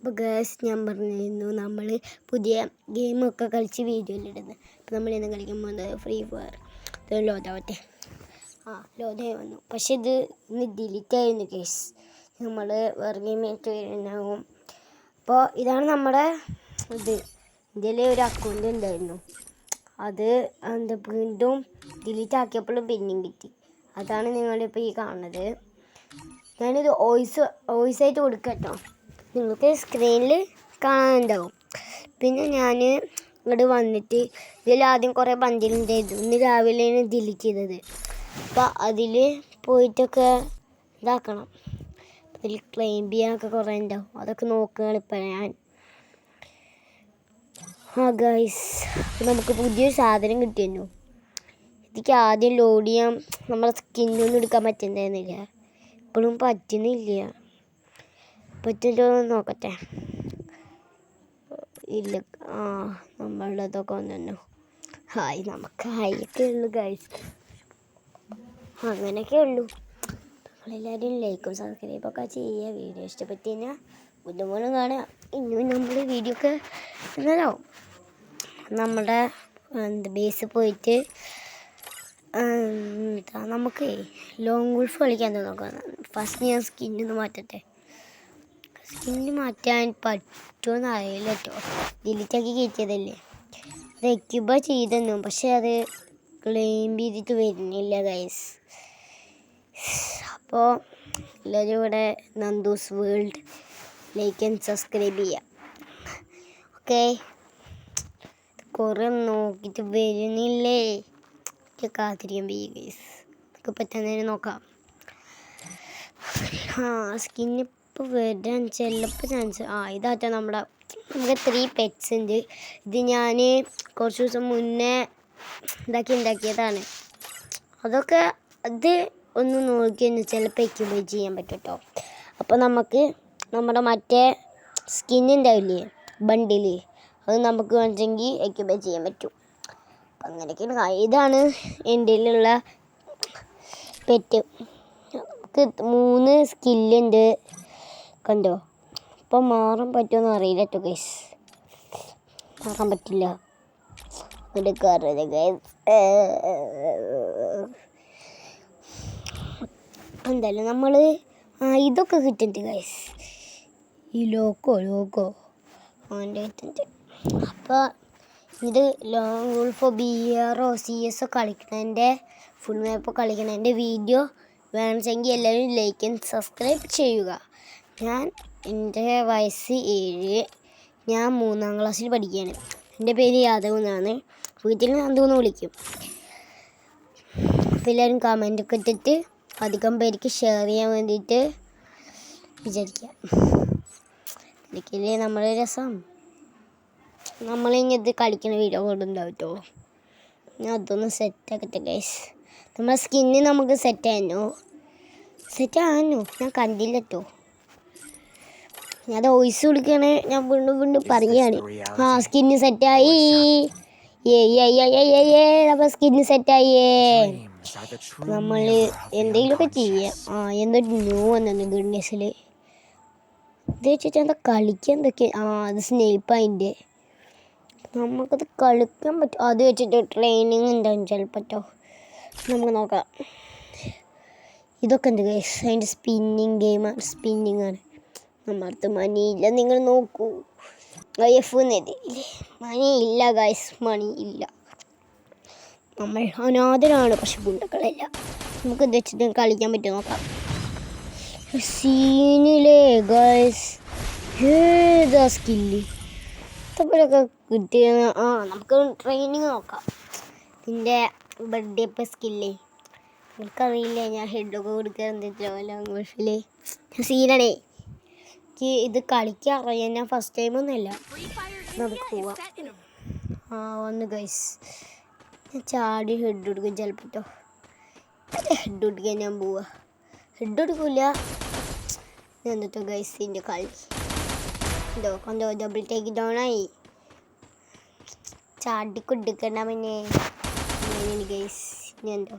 അപ്പോൾ ഗേൾസ് ഞാൻ പറഞ്ഞിരുന്നു നമ്മൾ പുതിയ ഗെയിമൊക്കെ കളിച്ച് വീഡിയോയിലിടുന്നത്. അപ്പോൾ നമ്മളിന്ന് കളിക്കാൻ പോകുന്നത് ഫ്രീ ഫയർ. ഇത് ലോഡാവട്ടെ. ലോഡായി വന്നു. പക്ഷെ ഇത് ഇന്ന് ഡിലീറ്റ് ആയിരുന്നു കേസ്. നമ്മൾ വേറെ ഗെയിമായിട്ട് വരുന്നുണ്ടാവും. അപ്പോൾ ഇതാണ് നമ്മുടെ ഇതിൽ ഒരു അക്കൗണ്ട് ഉണ്ടായിരുന്നു. അത് വീണ്ടും ഡിലീറ്റ് ആക്കിയപ്പോഴും പിന്നെയും കിട്ടി. അതാണ് നിങ്ങളിപ്പോൾ ഈ കാണുന്നത്. ഞാനിത് വോയിസായിട്ട് കൊടുക്കാം കേട്ടോ. നിങ്ങൾക്ക് സ്ക്രീനിൽ കാണാനുണ്ടാവും. പിന്നെ ഞാൻ ഇങ്ങോട്ട് വന്നിട്ട് ഇതിലാദ്യം കുറേ ബണ്ടിലുണ്ടായിരുന്നു. ഇന്ന് രാവിലെയാണ് ഡിലീറ്റ് ചെയ്തത്. അപ്പോൾ അതിൽ പോയിട്ടൊക്കെ ഇതാക്കണം. അതിൽ ക്ലെയിം ചെയ്യാനൊക്കെ കുറേ ഉണ്ടാവും. അതൊക്കെ നോക്കുകയാണ് ഇപ്പം ഞാൻ. ഗൈസ്, നമുക്ക് പുതിയൊരു സാധനം കിട്ടിയിരുന്നു. ഇതിക്ക് ആദ്യം ലോഡ് ചെയ്യാൻ നമ്മളെ സ്കിന്നൊന്നും എടുക്കാൻ പറ്റുന്നുണ്ടായിരുന്നില്ല. ഇപ്പോഴും പറ്റുന്നില്ല. പറ്റുമല്ലോ നോക്കട്ടെ. ഇല്ല, നമ്മളുടേതൊക്കെ വന്നു. നമുക്ക് ഹായൊക്കെ ഉള്ളു ഗൈസ്. അങ്ങനെയൊക്കെ ഉള്ളൂ. നമ്മളെല്ലാവരും ലൈക്കും സബ്സ്ക്രൈബൊക്കെ ചെയ്യുക. വീഡിയോ ഇഷ്ടപ്പെട്ട് കഴിഞ്ഞാൽ ബുദ്ധിമുട്ടും കാണുക. ഇനിയും നമ്മൾ വീഡിയോ ഒക്കെ ഇന്നലാവും. നമ്മുടെ ബേസ് പോയിട്ട് നമുക്ക് ലോങ് ഗോൾഫ് കളിക്കാൻ നോക്കാം. ഫസ്റ്റ് ഞാൻ സ്കിന്നൊന്ന് മാറ്റട്ടെ. സ്കിന്ന് മാറ്റാൻ പറ്റുമെന്ന് അറിയില്ല കേട്ടോ. ഡിലീറ്റാക്കി കയറ്റിയതല്ലേ. അത് എക്യുബ ചെയ്തെന്നു, പക്ഷെ അത് ക്ലെയിം ചെയ്തിട്ട് വരുന്നില്ല ഗൈസ്. അപ്പോൾ എല്ലാവരും ഇവിടെ Nandu's world like and subscribe ചെയ്യാം. ഓക്കെ, കുറേ നോക്കിയിട്ട് വരുന്നില്ലേ. കാത്തിരിക്കാൻ വയ്യ ഗൈസ്. നമുക്ക് പറ്റുന്നതിന് നോക്കാം. സ്കിന്നിപ്പോൾ വരാൻ ചിലപ്പോൾ ചാൻസ്. ഇതാട്ടോ നമുക്ക് 3 പെറ്റ്സ് ഉണ്ട്. ഇത് ഞാൻ കുറച്ച് ദിവസം മുന്നേ ഉണ്ടാക്കിയതാണ്. അതൊക്കെ അത് ഒന്ന് നോക്കിയെന്ന് ചിലപ്പോൾ എക്യുബൈ ചെയ്യാൻ പറ്റും കേട്ടോ. അപ്പോൾ നമുക്ക് നമ്മുടെ മറ്റേ സ്കിന്നുണ്ടാവില്ലേ ബണ്ടിൽ, അത് നമുക്ക് വേണമെങ്കിൽ എക്യുബൈ ചെയ്യാൻ പറ്റും. അപ്പം അങ്ങനെയൊക്കെയാണ്. ഇതാണ് എൻ്റെ ഉള്ള പെറ്റ്. നമുക്ക് 3 സ്കില്ലുണ്ട്. കണ്ടോ? ഇപ്പം മാറാൻ പറ്റുമെന്ന് അറിയില്ല കേട്ടോ ഗൈസ്. മാറാൻ പറ്റില്ല. എടുക്കാറില്ല ഗൈസ്. എന്തായാലും നമ്മൾ ഇതൊക്കെ കിട്ടുന്നുണ്ട് ഗൈസ്. ഈ ലോഗോ അവൻ്റെ കിട്ടുന്നുണ്ട്. അപ്പോൾ ഇത് ലോങ് ഗോൾഫോ BRO CS കളിക്കണതിൻ്റെ ഫുൾ മാപ്പ് കളിക്കണതിൻ്റെ വീഡിയോ വേണമെങ്കിൽ എല്ലാവരും ലൈക്ക് ആൻഡ് സബ്സ്ക്രൈബ് ചെയ്യുക. എൻ്റെ വയസ്സ് 7. ഞാൻ 3ാം ക്ലാസ്സിൽ പഠിക്കുകയാണ്. എൻ്റെ പേര് യാദവ് എന്നാണ്. വീട്ടിൽ നന്ദൂന്ന് വിളിക്കും. അപ്പോൾ എല്ലാവരും കമൻറ്റൊക്കെ ഇട്ടിട്ട് അധികം പേർക്ക് ഷെയർ ചെയ്യാൻ വേണ്ടിയിട്ട് വിചാരിക്കുക. ഇതൊക്കെയല്ലേ നമ്മുടെ രസം. നമ്മളിങ്ങനെ ഇത് കളിക്കുന്ന വീഡിയോ കൊണ്ടുണ്ടാവും കേട്ടോ. ഞാൻ അതൊന്ന് സെറ്റാക്കട്ടെ ഗൈസ്. നമ്മളെ സ്കിന്ന് നമുക്ക് സെറ്റായിരുന്നു. ഞാൻ കണ്ടില്ല കേട്ടോ. ഞാൻ അത് വോയിസ് കൊടുക്കുകയാണ്. ഞാൻ വീണ്ടും പറയുകയാണ്. സ്കിന്ന് സെറ്റായി. നമ്മൾ സ്കിന്ന് സെറ്റായേ. നമ്മൾ എന്തെങ്കിലുമൊക്കെ ചെയ്യാം. എന്തൊരു ന്യൂ വന്നു ഗുഡ്നെസ്സിൽ. ഇത് വെച്ചിട്ട് എന്താ കളിക്കാൻ എന്തൊക്കെ. അത് സ്നേപ്പായിൻ്റെ. നമുക്കത് കളിക്കാൻ പറ്റും. അത് വെച്ചിട്ട് ട്രെയിനിങ് ഉണ്ടാവും ചിലപ്പോൾ കേട്ടോ. നമുക്ക് നോക്കാം. ഇതൊക്കെ ഉണ്ട് ഗൈസ്. അതിൻ്റെ സ്പിന്നിങ് ആണ്. നമ്മളടുത്ത് മണിയില്ല. നിങ്ങൾ നോക്കൂ. IF മണിയില്ല ഗൈസ്. മണിയില്ല. നമ്മൾ അനാഥരാണ്. പക്ഷെ ഗുണ്ടകളല്ല. നമുക്ക് ഇത് വെച്ചിട്ട് കളിക്കാൻ പറ്റും നോക്കാം. സീനിലെ ഗൈസ്. ഏതാ സ്കില്ല് ഇപ്പോഴൊക്കെ കിട്ടിയ. നമുക്ക് ട്രെയിനിങ് നോക്കാം. ഇതിൻ്റെ ബർത്ത്ഡേ സ്കില്ലേ എനിക്കറിയില്ല. ഞാൻ ഹെഡൊക്കെ കൊടുക്കുക എന്തെങ്കിലും ലാംഗ്വേജിൽ സീനാണേ. എനിക്ക് ഇത് കളിക്കാൻ അറിയാം. ഞാൻ ഫസ്റ്റ് ടൈമൊന്നുമല്ല. നമുക്ക് പോവാം. വന്നു ഗൈസ്. ഞാൻ ചാടി ഹെഡ് കൊടുക്കും ചിലപ്പോൾ കേട്ടോ. ഹെഡ് കൊടുക്കാൻ ഞാൻ പോവാ. ഹെഡ് കൊടുക്കില്ല. എന്നിട്ടോ ഗൈസ് ഇതിൻ്റെ കളി കണ്ടോ. ഡബിൾ ടേക്ക് ഡൗൺ ആയി. ചാടി കൊടുക്കണ്ട പിന്നെ ഗൈസ്. എന്തോ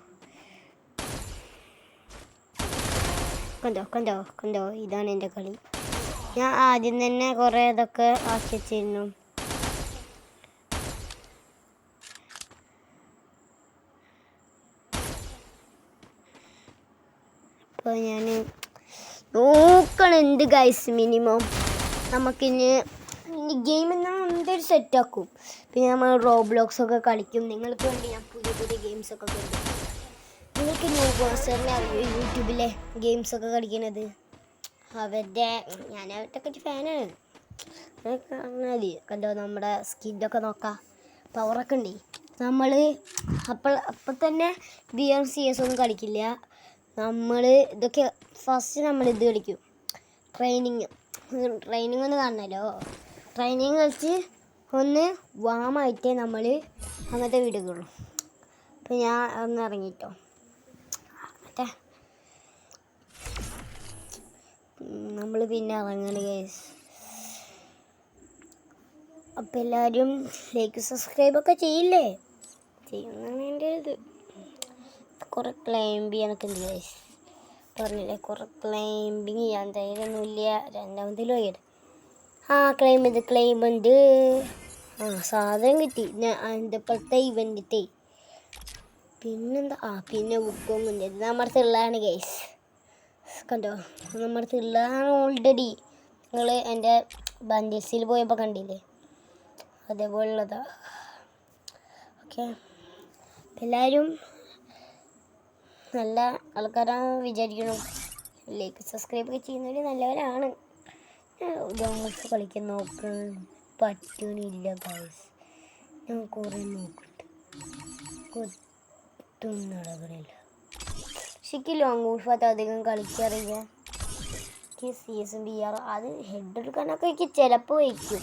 കണ്ടോ. ഇതാണ് എൻ്റെ കളി. ഞാൻ ആദ്യം തന്നെ കുറേ ഇതൊക്കെ ആക്കി വെച്ചിരുന്നു. അപ്പോൾ ഞാൻ നോക്കണം എന്ത് ഗൈസ് മിനിമം നമുക്കിനി ഗെയിം എന്തൊരു സെറ്റാക്കും. പിന്നെ നമ്മൾ റോബ്ലോക്സ് ഒക്കെ കളിക്കും. നിങ്ങൾക്ക് വേണ്ടി ഞാൻ പുതിയ പുതിയ ഗെയിംസൊക്കെ കളിക്കും. നിങ്ങൾക്ക് ന്യൂ ബോസറിനെ അറിയോ യൂട്യൂബിലെ ഗെയിംസൊക്കെ കളിക്കണത്? അവരുടെ കുറച്ച് ഫാനാണ്. കാണാൽ കണ്ടോ നമ്മുടെ സ്കിന്നൊക്കെ നോക്കാം, പവറൊക്കെ ഉണ്ട്. നമ്മൾ അപ്പോൾ തന്നെ CS ഒന്നും കളിക്കില്ല. നമ്മൾ ഇതൊക്കെ ഫസ്റ്റ് നമ്മളിത് കളിക്കും, ട്രെയിനിങ് ഒന്ന് കാണണമല്ലോ. ട്രെയിനിങ് കളിച്ച് ഒന്ന് വാമായിട്ടേ നമ്മൾ അങ്ങനത്തെ വീഡിയോകളുള്ളൂ. അപ്പോൾ ഞാൻ ഒന്ന് ഇറങ്ങിട്ടോ മറ്റേ നമ്മൾ പിന്നെ ഇറങ്ങണ ഗൈസ്. അപ്പോൾ എല്ലാവരും ലൈക്ക് സബ്സ്ക്രൈബൊക്കെ ചെയ്യില്ലേ? ചെയ്യുന്നതാണ് എൻ്റെ ഇത്. കുറേ ക്ലൈംബ് ചെയ്യാനൊക്കെ ഉണ്ട് ഗൈസ്. പറഞ്ഞില്ലേ കുറേ ക്ലൈംബിങ് ചെയ്യാൻ. ധൈര്യമൊന്നുമില്ല. രണ്ടാമതിൽ പോയത് ക്ലൈംബ് ഉണ്ട്. സാധനം കിട്ടി എൻ്റെ ഇപ്പോഴത്തെ ഇവൻ്റത്തെ. പിന്നെന്താ പിന്നെ ബുക്കൊന്നും ഉണ്ട്. ഇത് നമ്മുടെ അടുത്തുള്ളതാണ് ഗൈസ്. കണ്ടോ നമ്മുടെ അടുത്തുള്ളതാണ് ഓൾറെഡി. നിങ്ങൾ എൻ്റെ ബണ്ടിൽസിൽ പോയപ്പോൾ കണ്ടില്ലേ, അതേപോലുള്ളതാ. ഓക്കെ, എല്ലാവരും നല്ല ആൾക്കാരാണ് വിചാരിക്കണം. ലൈക്ക് സബ്സ്ക്രൈബ് ഒക്കെ ചെയ്യുന്നവർ നല്ലവരാണ്. ഗെയിംസ് കളിക്കാൻ നോക്കാൻ പറ്റണില്ല ഗൈസ്. ഞാൻ കുറേ നോക്കുന്നുണ്ട്, ഒട്ടും നടക്കണില്ല. പക്ഷേ ലോങ് ഗോൾഫ് അധികം കളിക്കാറില്ല. എനിക്ക് CS BR അത് ഹെഡ് എടുക്കാനൊക്കെ എനിക്ക് ചിലപ്പോൾ വയ്ക്കും,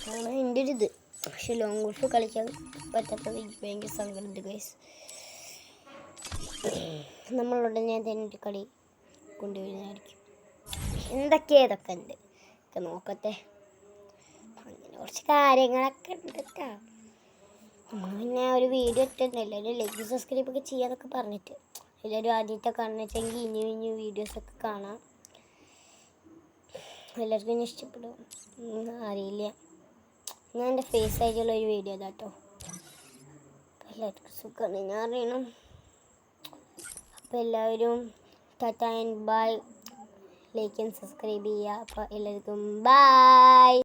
അതാണ് എൻ്റെ ഒരു ഇത്. പക്ഷെ ലോങ് ഗോൾഫ് കളിക്കാൻ പറ്റാത്തത് എനിക്ക് ഭയങ്കര സങ്കടമുണ്ട് ഗൈസ്. നമ്മളുടനെ തന്നെ കളി കൊണ്ടുവരുന്നതായിരിക്കും. ഇതൊക്കെ ഉണ്ട്, ഒക്കെ നോക്കട്ടെ. അങ്ങനെ കുറച്ച് കാര്യങ്ങളൊക്കെ ഉണ്ട് കേട്ടോ. നമ്മൾ പിന്നെ ഒരു വീഡിയോ ഇട്ടുണ്ട്. എല്ലാവരും ലൈക്ക് സബ്സ്ക്രൈബ് ഒക്കെ ചെയ്യാന്നൊക്കെ പറഞ്ഞിട്ട്. എല്ലാവരും ആദ്യത്തെ കാണുന്നെങ്കിൽ ഇനി വീഡിയോസൊക്കെ കാണാം. എല്ലാവർക്കും ഇനി ഇഷ്ടപ്പെടും അറിയില്ല. ഞാൻ എൻ്റെ ഫേസ് ആയിട്ടുള്ള ഒരു വീഡിയോ കേട്ടോ. എല്ലാവർക്കും സുഖമാണ് ഞാൻ അറിയണം. അപ്പോൾ എല്ലാവരും tata and bye. Like and subscribe ചെയ്യുക. അപ്പോൾ എല്ലാവർക്കും ബൈ.